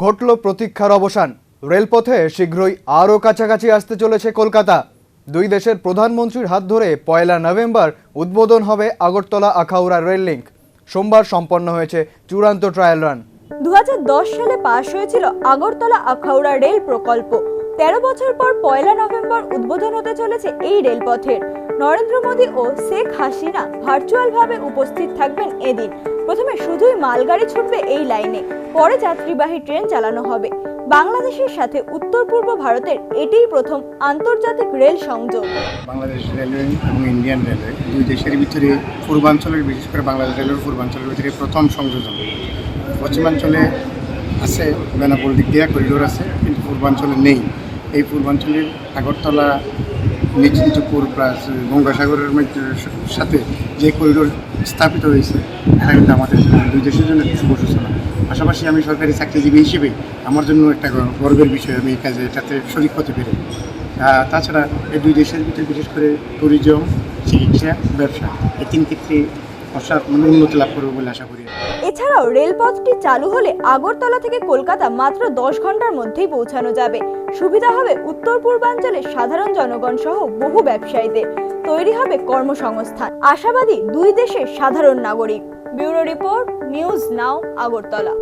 ঘটল প্রতীক্ষার অবসান। রেলপথে শীঘ্রই আরও কাছাকাছি আসতে চলেছে কলকাতা। দুই দেশের প্রধানমন্ত্রীর হাত ধরে ১ নভেম্বর উদ্বোধন হবে আগরতলা আখাউড়া রেল লিঙ্ক। সোমবার সম্পন্ন হয়েছে চূড়ান্ত ট্রায়াল রান। ২০১০ সালে পাশ হয়েছিল আগরতলা আখাউড়া রেল প্রকল্প। ১৩ বছর পর ১ নভেম্বর উদ্বোধন হতে চলেছে এই রেলপথের। নরেন্দ্র মোদী ও শেখ হাসিনা ভার্চুয়ালভাবে উপস্থিত থাকবেন এদিন। প্রথমে শুধুই মালগাড়ি ছুটবে এই লাইনে, পরে যাত্রীবাহী ট্রেন চালানো হবে। বাংলাদেশের সাথে উত্তর পূর্ব ভারতের এটিই প্রথম আন্তর্জাতিক রেল সংযোগ। বাংলাদেশ রেলওয়ে এবং ইন্ডিয়ান রেলওয়ে দুই দেশের ভিতরে পূর্বাঞ্চলের, বিশেষ করে বাংলাদেশ রেলওয়ের পূর্বাঞ্চলের ভিতরে প্রথম সংযোজন। পশ্চিমাঞ্চলে আছে, বেনাপোল দিক দিয়ে করিডোর আছে, কিন্তু পূর্বাঞ্চলে নেই। এই পূর্বাঞ্চলের আগরতলা নিশ্চিন্তপুর প্লাস গঙ্গাসাগরের সাথে যে করিডোর স্থাপিত হয়েছে, এটা কিন্তু আমাদের দুই দেশের জন্য একটি শুভ সূচনা। পাশাপাশি আমি সরকারি চাকরিজীবী হিসেবে আমার জন্য একটা গর্বের বিষয়, আমি এই কাজে এটাতে শরিক হতে পেরে। তাছাড়া এই দুই দেশের ভিতরে বিশেষ করে ট্যুরিজম, চিকিৎসা, ব্যবসা, এই তিন ক্ষেত্রে উন্নতি লাভ করবে বলে আশা করি। এছাড়াও রেলপথটি চালু হলে আগরতলা থেকে কলকাতা মাত্র ১০ ঘন্টার মধ্যেই পৌঁছানো যাবে। সুবিধা হবে উত্তর পূর্বাঞ্চলের সাধারণ জনগণ সহ বহু ব্যবসায়ীদের। তৈরি হবে কর্মসংস্থান। আশাবাদী দুই দেশের সাধারণ নাগরিক। Bureau report, news now, Agartala.